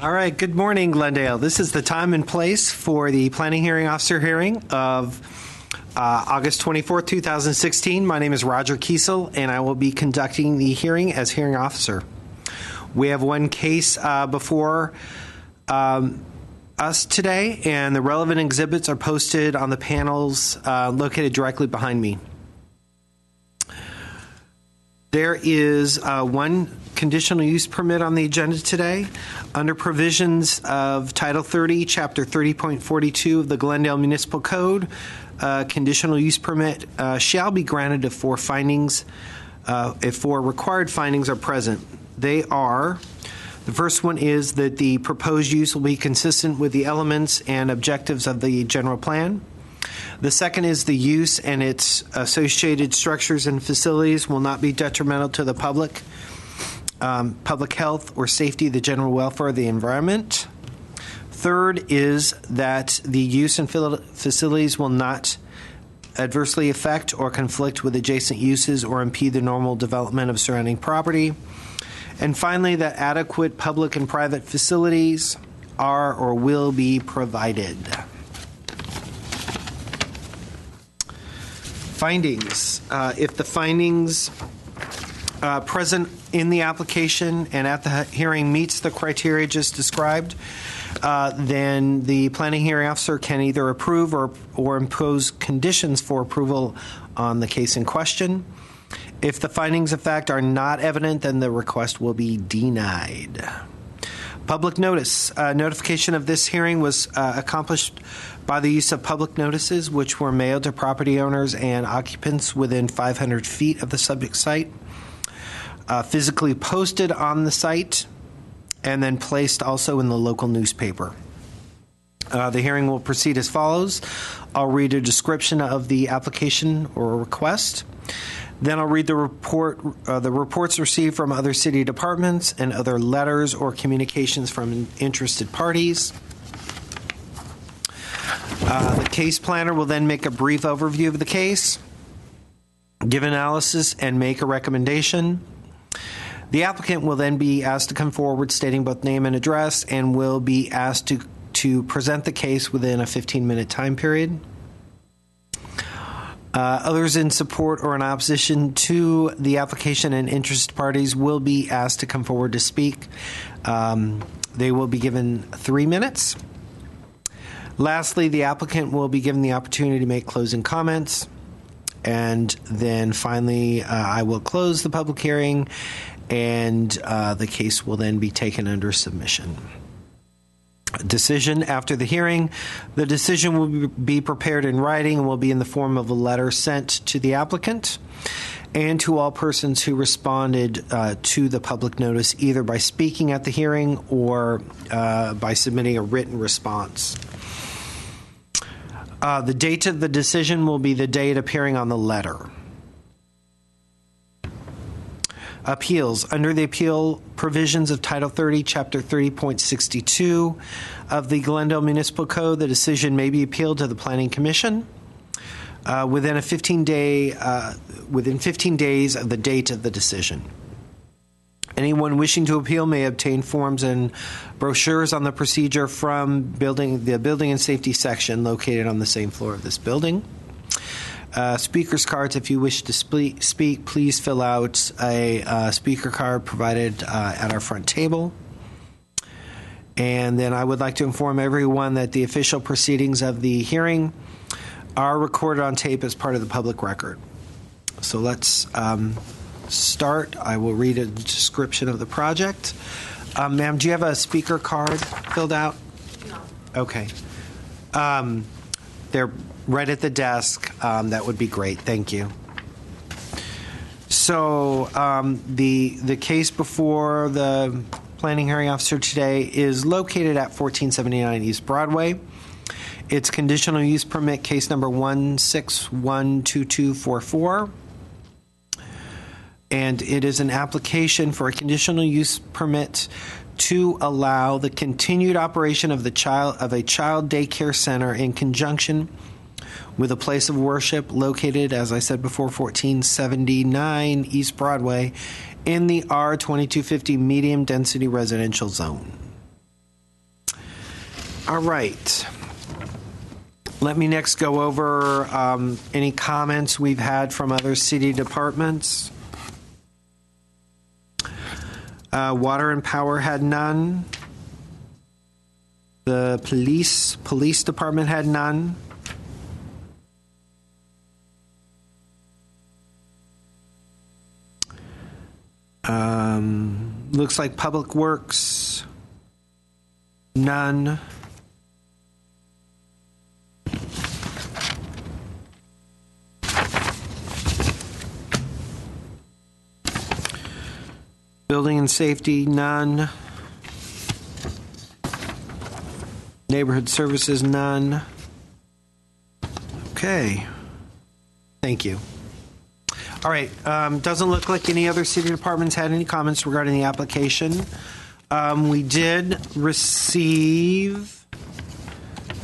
All right, good morning, Glendale. This is the time and place for the Planning Hearing Officer hearing of August 24th, 2016. My name is Roger Kiesel, and I will be conducting the hearing as hearing officer. We have one case before us today, and the relevant exhibits are posted on the panels located directly behind me. There is one conditional use permit on the agenda today. Under provisions of Title 30, Chapter 30.42 of the Glendale Municipal Code, conditional use permit shall be granted if four required findings are present. They are, the first one is that the proposed use will be consistent with the elements and objectives of the general plan. The second is the use and its associated structures and facilities will not be detrimental to the public health or safety, the general welfare of the environment. Third is that the use and facilities will not adversely affect or conflict with adjacent uses or impede the normal development of surrounding property. And finally, that adequate public and private facilities are or will be provided. Findings. If the findings present in the application and at the hearing meets the criteria just described, then the planning hearing officer can either approve or impose conditions for approval on the case in question. If the findings of fact are not evident, then the request will be denied. Public notice. Notification of this hearing was accomplished by the use of public notices, which were mailed to property owners and occupants within 500 feet of the subject site, physically posted on the site, and then placed also in the local newspaper. The hearing will proceed as follows. I'll read a description of the application or request. Then I'll read the reports received from other city departments and other letters or communications from interested parties. The case planner will then make a brief overview of the case, give analysis, and make a recommendation. The applicant will then be asked to come forward stating both name and address and will be asked to present the case within a 15-minute time period. Others in support or in opposition to the application and interested parties will be asked to come forward to speak. They will be given 3 minutes. Lastly, the applicant will be given the opportunity to make closing comments. And then finally, I will close the public hearing, and the case will then be taken under submission. Decision after the hearing. The decision will be prepared in writing and will be in the form of a letter sent to the applicant and to all persons who responded to the public notice, either by speaking at the hearing or by submitting a written response. The date of the decision will be the date appearing on the letter. Appeals. Under the appeal provisions of Title 30, Chapter 30.62 of the Glendale Municipal Code, the decision may be appealed to the Planning Commission within 15 days of the date of the decision. Anyone wishing to appeal may obtain forms and brochures on the procedure from the Building and Safety section located on the same floor of this building. Speaker's cards. If you wish to speak, please fill out a speaker card provided at our front table. And then I would like to inform everyone that the official proceedings of the hearing are recorded on tape as part of the public record. So let's start. I will read a description of the project. Ma'am, do you have a speaker card filled out? No. Okay. They're right at the desk. That would be great. Thank you. So the case before the planning hearing officer today is located at 1479 East Broadway. It's conditional use permit case number 1612244. And it is an application for a conditional use permit to allow the continued operation of a child daycare center in conjunction with a place of worship located, as I said before, 1479 East Broadway in the R2250 medium density residential zone. All right. Let me next go over any comments we've had from other city departments. Water and Power had none. The police department had none. Looks like Public Works, none. Building and Safety, none. Neighborhood Services, none. Okay. Thank you. All right. Doesn't look like any other city departments had any comments regarding the application. We did receive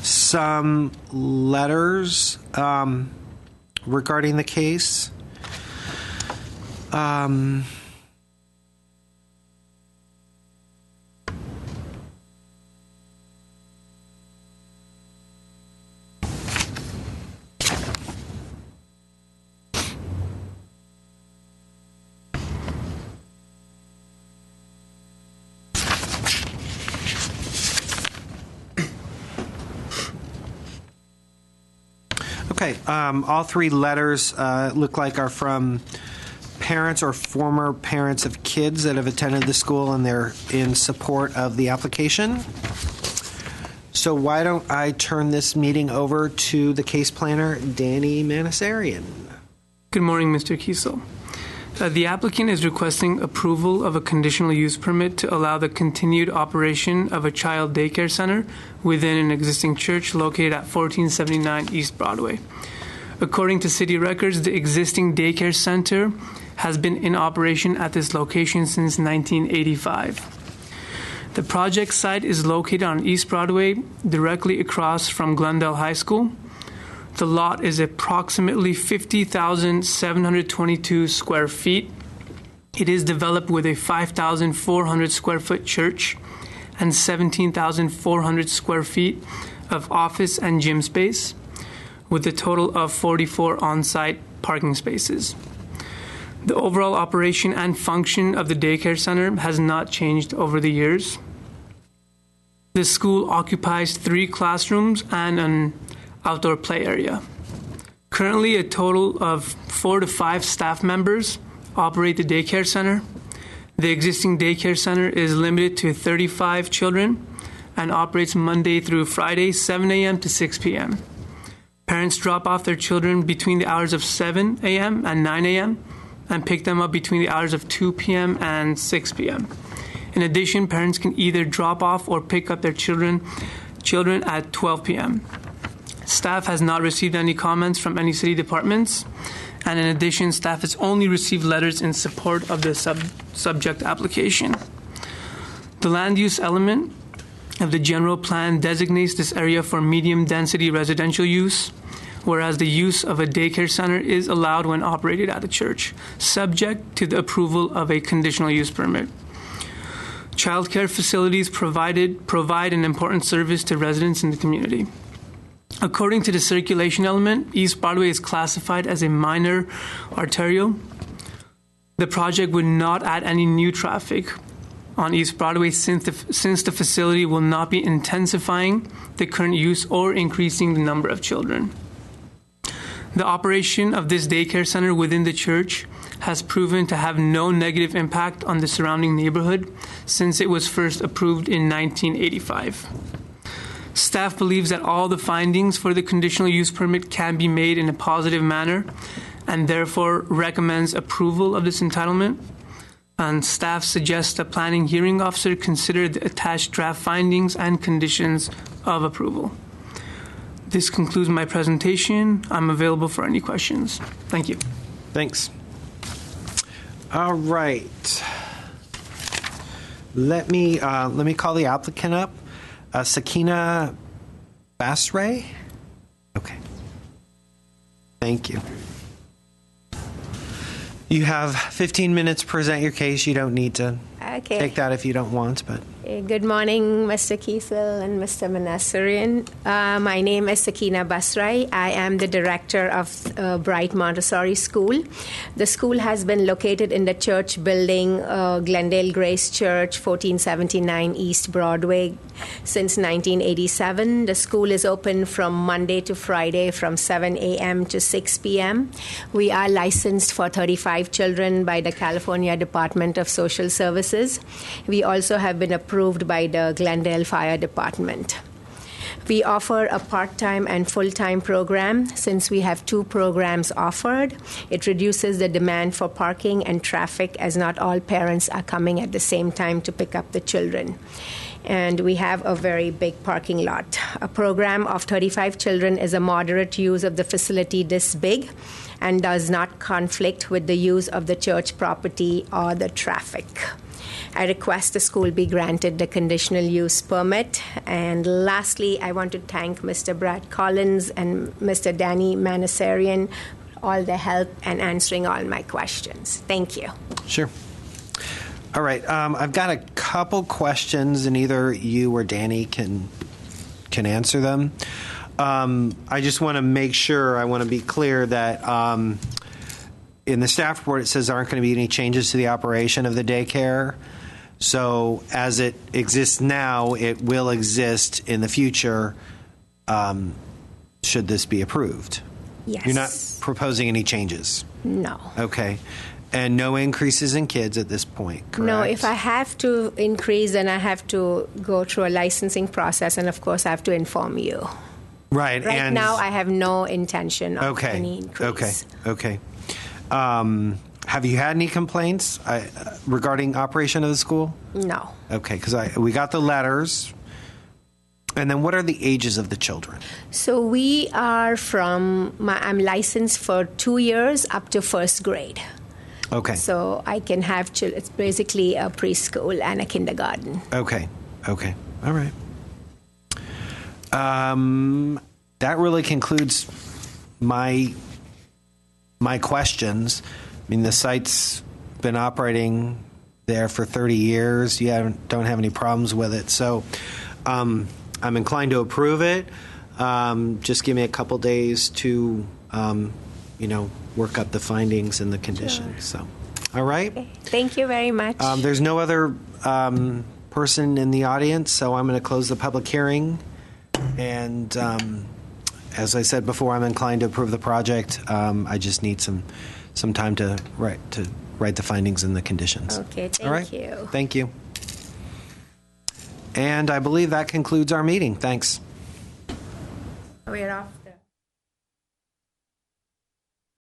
some letters regarding the case. Okay, all three letters look like are from parents or former parents of kids that have attended the school, and they're in support of the application. So why don't I turn this meeting over to the case planner, Danny Manasarian. Good morning, Mr. Kiesel. The applicant is requesting approval of a conditional use permit to allow the continued operation of a child daycare center within an existing church located at 1479 East Broadway. According to city records, the existing daycare center has been in operation at this location since 1985. The project site is located on East Broadway, directly across from Glendale High School. The lot is approximately 50,722 square feet. It is developed with a 5,400 square foot church and 17,400 square feet of office and gym space, with a total of 44 on-site parking spaces. The overall operation and function of the daycare center has not changed over the years. The school occupies 3 classrooms and an outdoor play area. Currently, a total of 4 to 5 staff members operate the daycare center. The existing daycare center is limited to 35 children and operates Monday through Friday, 7 a.m. to 6 p.m. Parents drop off their children between the hours of 7 a.m. and 9 a.m. and pick them up between the hours of 2 p.m. and 6 p.m. In addition, parents can either drop off or pick up their children at 12 p.m. Staff has not received any comments from any city departments, and in addition, staff has only received letters in support of the subject application. The land use element of the general plan designates this area for medium density residential use, whereas the use of a daycare center is allowed when operated at a church, subject to the approval of a conditional use permit. Childcare facilities provide an important service to residents in the community. According to the circulation element, East Broadway is classified as a minor arterial. The project would not add any new traffic on East Broadway since the facility will not be intensifying the current use or increasing the number of children. The operation of this daycare center within the church has proven to have no negative impact on the surrounding neighborhood since it was first approved in 1985. Staff believes that all the findings for the conditional use permit can be made in a positive manner and therefore recommends approval of this entitlement. And staff suggests the planning hearing officer consider the attached draft findings and conditions of approval. This concludes my presentation. I'm available for any questions. Thank you. Thanks. All right. Let me call the applicant up. Sakina Basray? Okay. Thank you. You have 15 minutes to present your case. You don't need to Okay. take that if you don't want, but... Good morning, Mr. Kiesel and Mr. Manasserian. My name is Sakina Basrai. I am the director of Bright Montessori School. The school has been located in the church building, Glendale Grace Church, 1479 East Broadway, since 1987. The school is open from Monday to Friday from 7 a.m. to 6 p.m. We are licensed for 35 children by the California Department of Social Services. We also have been approved by the Glendale Fire Department. We offer a part-time and full-time program. Since we have 2 programs offered, it reduces the demand for parking and traffic, as not all parents are coming at the same time to pick up the children. And we have a very big parking lot. A program of 35 children is a moderate use of the facility this big and does not conflict with the use of the church property or the traffic. I request the school be granted the conditional use permit. And lastly, I want to thank Mr. Brad Collins and Mr. Danny Manasserian for all their help and answering all my questions. Thank you. Sure. All right. I've got a couple questions, and either you or Danny can answer them. I just want to make sure, I want to be clear that in the staff report it says there aren't going to be any changes to the operation of the daycare. So as it exists now, it will exist in the future should this be approved. Yes. You're not proposing any changes? No. Okay. And no increases in kids at this point, correct? No, if I have to increase, then I have to go through a licensing process, and of course I have to inform you. Right. Right and now I have no intention of any increase. Okay. Have you had any complaints regarding operation of the school? No. Okay, because we got the letters. And then what are the ages of the children? So we are I'm licensed for 2 years up to first grade. Okay. So I can have it's basically a preschool and a kindergarten. Okay. All right. That really concludes my questions. I mean, the site's been operating there for 30 years. You don't have any problems with it. So I'm inclined to approve it. Just give me a couple days to, work up the findings and the conditions. Sure. So, all right. Okay. Thank you very much. There's no other person in the audience, so I'm going to close the public hearing. And as I said before, I'm inclined to approve the project. I just need some time to write the findings and the conditions. Okay, thank All right. you. Thank you. And I believe that concludes our meeting. Thanks. We're off.